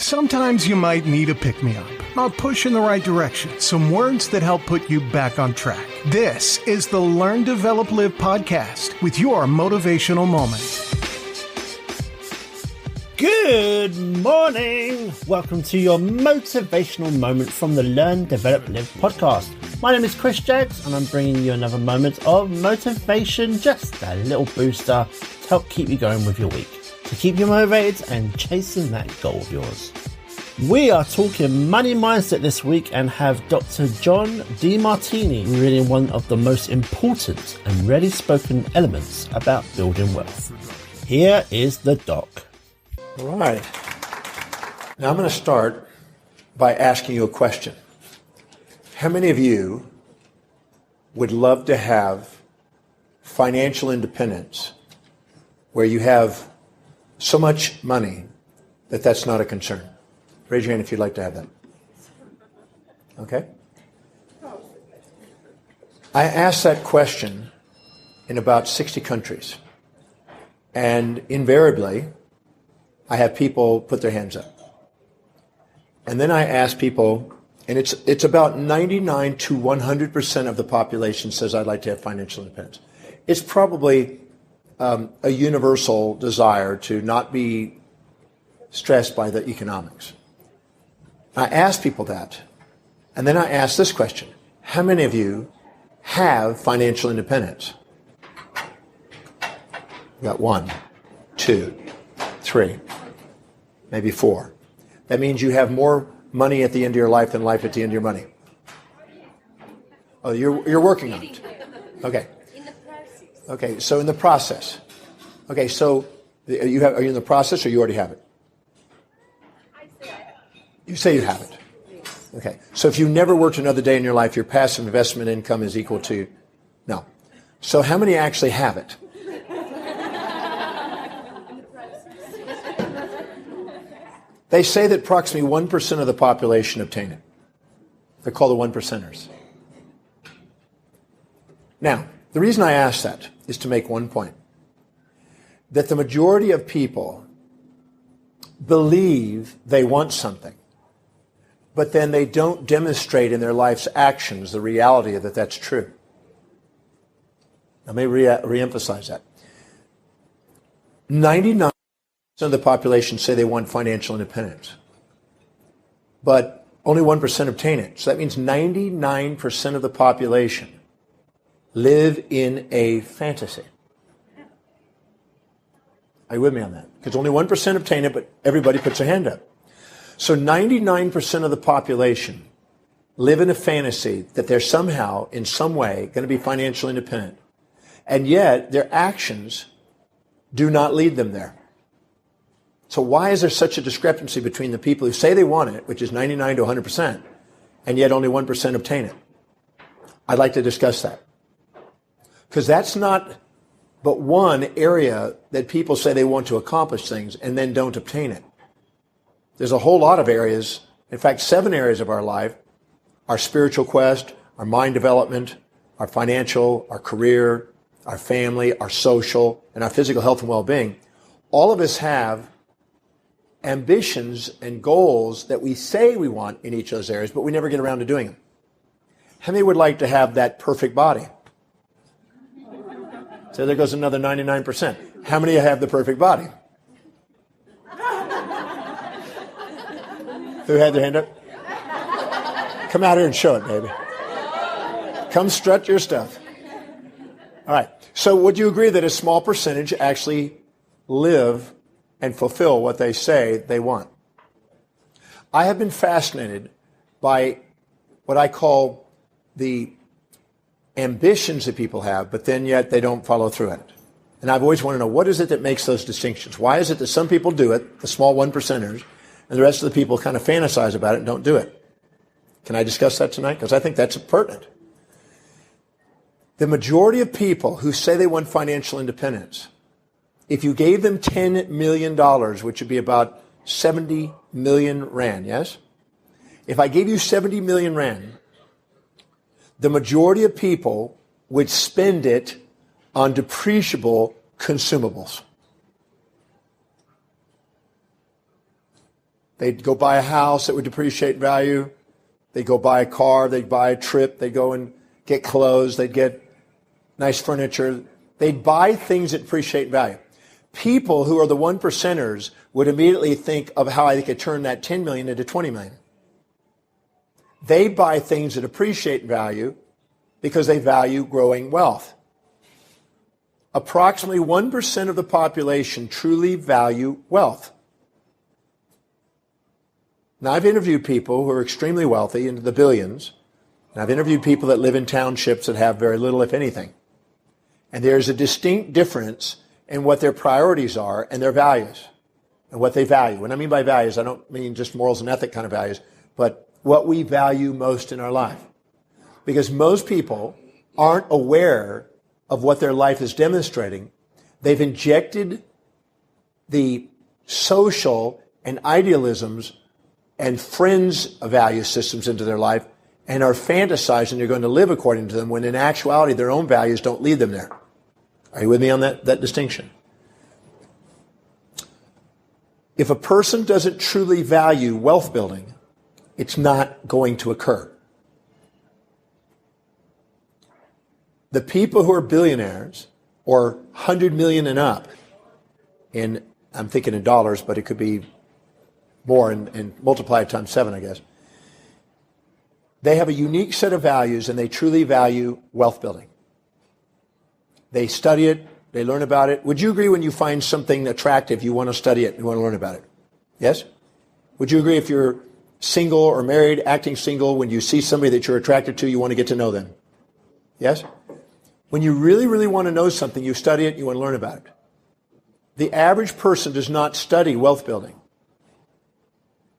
Sometimes you might need a pick-me-up, a push in the right direction, some words that help put you back on track. This is the Learn, Develop, Live podcast with your motivational moment. Good morning. Welcome to your motivational moment from the Learn, Develop, Live podcast. My name is Chris Jaggs and I'm bringing you another moment of motivation, just a little booster to help keep you going with your week, to keep you motivated and chasing that goal of yours. We are talking money mindset this week and have Dr. John Demartini revealing one of the most important and rarely spoken elements about building wealth. Here is the doc. All right. Now I'm going to start by asking you a question. How many of you would love to have financial independence where you have so much money that that's not a concern? Raise your hand if you'd like to have that. Okay. I asked that question in about 60 countries. And invariably, I have people put their hands up. And then I ask people, and it's about 99 to 100% of the population says I'd like to have financial independence. It's probably a universal desire to not be stressed by the economics. I ask people that, and then I ask this question: how many of you have financial independence? We got 1, 2, 3, maybe 4. That means you have more money at the end of your life than life at the end of your money. Oh, you're working on it. Okay. Okay, so in the process. Okay, so are you in the process or you already have it? You say you have it. Okay, so if you never worked another day in your life, your passive investment income is equal to no. So how many actually have it? They say that approximately 1% of the population obtain it. They're called the 1%ers. Now, the reason I ask that is to make one point. That the majority of people believe they want something, but then they don't demonstrate in their life's actions the reality that that's true. I may re-emphasize that. 99% of the population say they want financial independence, but only 1% obtain it. So that means 99% of the population live in a fantasy. Are you with me on that? Because only 1% obtain it, but everybody puts their hand up. So 99% of the population live in a fantasy that they're somehow, in some way, going to be financially independent. And yet, their actions do not lead them there. So why is there such a discrepancy between the people who say they want it, which is 99 to 100%, and yet only 1% obtain it? I'd like to discuss that. Because that's not but one area that people say they want to accomplish things and then don't obtain it. There's a whole lot of areas, in fact, 7 areas of our life: our spiritual quest, our mind development, our financial, our career, our family, our social, and our physical health and well-being. All of us have ambitions and goals that we say we want in each of those areas, but we never get around to doing them. How many would like to have that perfect body? So there goes another 99%. How many have the perfect body? Who had their hand up? Come out here and show it, baby. Come strut your stuff. All right. So would you agree that a small percentage actually live and fulfill what they say they want? I have been fascinated by what I call the ambitions that people have, but then yet they don't follow through on it. And I've always wanted to know, what is it that makes those distinctions? Why is it that some people do it, the small 1%ers, and the rest of the people kind of fantasize about it and don't do it? Can I discuss that tonight? Because I think that's pertinent. The majority of people who say they want financial independence, if you gave them $10 million, which would be about 70 million rand, yes? If I gave you 70 million rand, the majority of people would spend it on depreciable consumables. They'd go buy a house that would depreciate in value. They'd go buy a car. They'd buy a trip. They'd go and get clothes. They'd get nice furniture. They'd buy things that appreciate in value. People who are the 1%ers would immediately think of how I could turn that 10 million into 20 million. They buy things that appreciate in value because they value growing wealth. Approximately 1% of the population truly value wealth. Now, I've interviewed people who are extremely wealthy, into the billions, and I've interviewed people that live in townships that have very little, if anything. And there's a distinct difference in what their priorities are and their values and what they value. When I mean by values, I don't mean just morals and ethic kind of values, but what we value most in our life. Because most people aren't aware of what their life is demonstrating. They've injected the social and idealisms and friends' value systems into their life and are fantasizing they're going to live according to them when in actuality their own values don't lead them there. Are you with me on that distinction? If a person doesn't truly value wealth building, it's not going to occur. The people who are billionaires or 100 million and up, I'm thinking in dollars, but it could be more and multiply it times 7, I guess. They have a unique set of values and they truly value wealth building. They study it, they learn about it. Would you agree when you find something attractive, you want to study it, you want to learn about it? Yes? Would you agree if you're single or married, acting single, when you see somebody that you're attracted to, you want to get to know them? Yes? When you really, really want to know something, you study it, you want to learn about it. The average person does not study wealth building.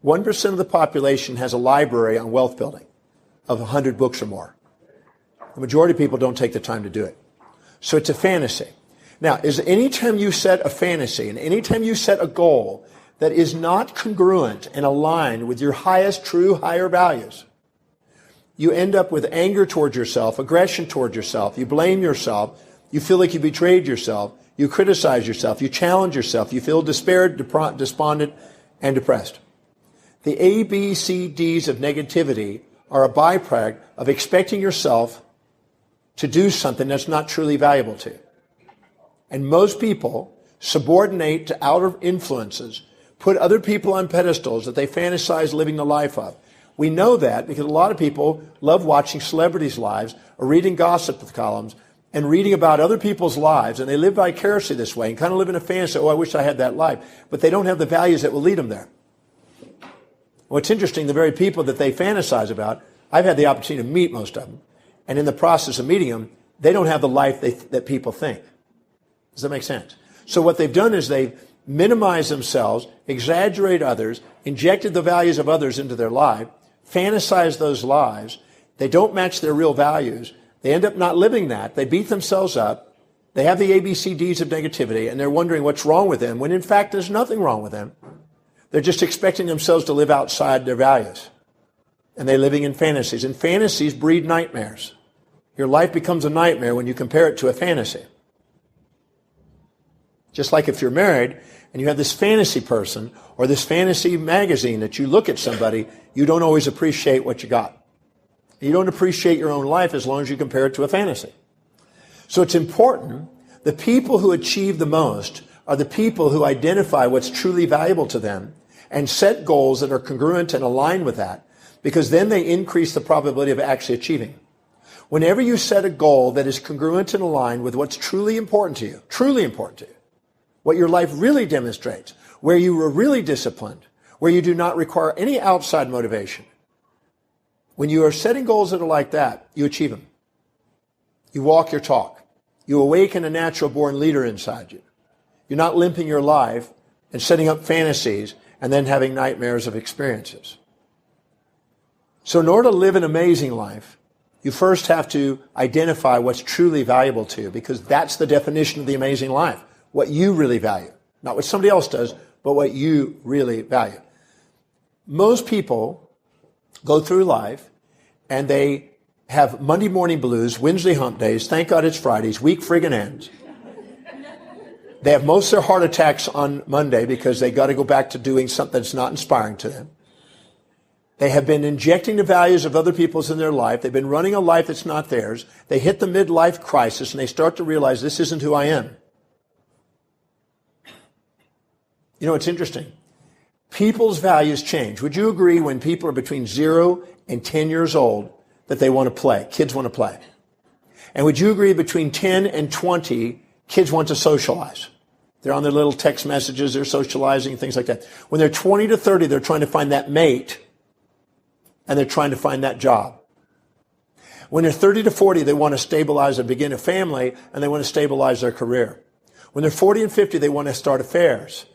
1% of the population has a library on wealth building of 100 books or more. The majority of people don't take the time to do it. So it's a fantasy. Now, is anytime you set a fantasy and anytime you set a goal that is not congruent and aligned with your highest, true, higher values, you end up with anger towards yourself, aggression towards yourself, you blame yourself, you feel like you betrayed yourself, you criticize yourself, you challenge yourself, you feel despaired, despondent, and depressed. The A, B, C, Ds of negativity are a byproduct of expecting yourself to do something that's not truly valuable to you. And most people subordinate to outer influences, put other people on pedestals that they fantasize living the life of. We know that because a lot of people love watching celebrities' lives or reading gossip columns and reading about other people's lives, and they live vicariously this way and kind of live in a fantasy, oh, I wish I had that life. But they don't have the values that will lead them there. What's interesting, the very people that they fantasize about, I've had the opportunity to meet most of them, and in the process of meeting them, they don't have the life that people think. Does that make sense? So what they've done is they've minimized themselves, exaggerate others, injected the values of others into their life, fantasized those lives. They don't match their real values. They end up not living that. They beat themselves up. They have the ABCDs of negativity, and they're wondering what's wrong with them, when in fact there's nothing wrong with them. They're just expecting themselves to live outside their values. And they're living in fantasies. And fantasies breed nightmares. Your life becomes a nightmare when you compare it to a fantasy. Just like if you're married and you have this fantasy person or this fantasy magazine that you look at somebody, you don't always appreciate what you got. You don't appreciate your own life as long as you compare it to a fantasy. So it's important, the people who achieve the most are the people who identify what's truly valuable to them and set goals that are congruent and aligned with that, because then they increase the probability of actually achieving. Whenever you set a goal that is congruent and aligned with what's truly important to you, what your life really demonstrates, where you were really disciplined, where you do not require any outside motivation, when you are setting goals that are like that, you achieve them. You walk your talk. You awaken a natural born leader inside you. You're not limping your life and setting up fantasies and then having nightmares of experiences. So in order to live an amazing life, you first have to identify what's truly valuable to you, because that's the definition of the amazing life, what you really value. Not what somebody else does, but what you really value. Most people go through life and they have Monday morning blues, Wednesday hump days, thank God it's Fridays, week friggin' ends. They have most of their heart attacks on Monday because they got to go back to doing something that's not inspiring to them. They have been injecting the values of other people's in their life. They've been running a life that's not theirs. They hit the midlife crisis and they start to realize this isn't who I am. You know, it's interesting. People's values change. Would you agree when people are between 0 and 10 years old that they want to play? Kids want to play. And would you agree between 10 and 20, kids want to socialize? They're on their little text messages, they're socializing, things like that. When they're 20 to 30, they're trying to find that mate and they're trying to find that job. When they're 30 to 40, they want to stabilize and begin a family and they want to stabilize their career. When they're 40 and 50, they want to start affairs.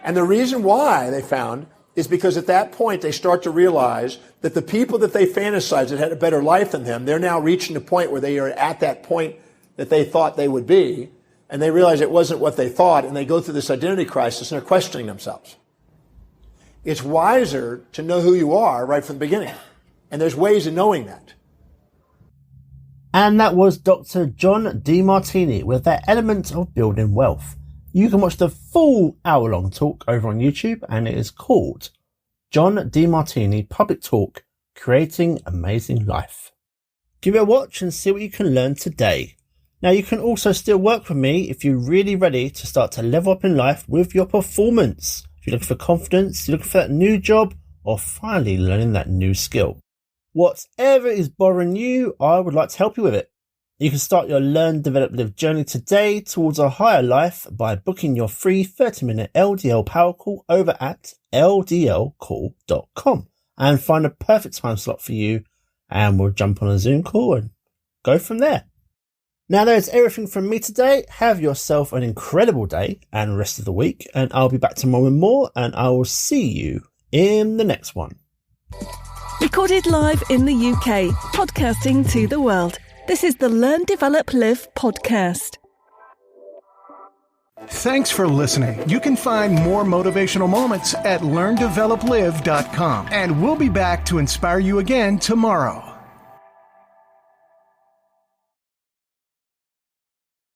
And the reason why they found is because at that point they start to realize that the people that they fantasized that had a better life than them, they're now reaching the point where they are at that point that they thought they would be, and they realize it wasn't what they thought, and they go through this identity crisis and they're questioning themselves. It's wiser to know who you are right from the beginning, and there's ways of knowing that. And that was Dr. John Demartini with that element of building wealth. You can watch the full hour-long talk over on YouTube, and it is called John Demartini Public Talk, Creating Amazing Life. Give it a watch and see what you can learn today. Now, you can also still work with me if you're really ready to start to level up in life with your performance. If you're looking for confidence, you're looking for that new job, or finally learning that new skill. Whatever is bothering you, I would like to help you with it. You can start your Learn, Develop, Live journey today towards a higher life by booking your free 30-minute LDL power call over at ldlcall.com and find a perfect time slot for you, and we'll jump on a Zoom call and go from there. Now, there's everything from me today. Have yourself an incredible day and rest of the week, and I'll be back tomorrow with more, and I will see you in the next one. Recorded live in the UK, podcasting to the world. This is the Learn, Develop, Live podcast. Thanks for listening. You can find more motivational moments at LearnDevelopLive.com. And we'll be back to inspire you again tomorrow.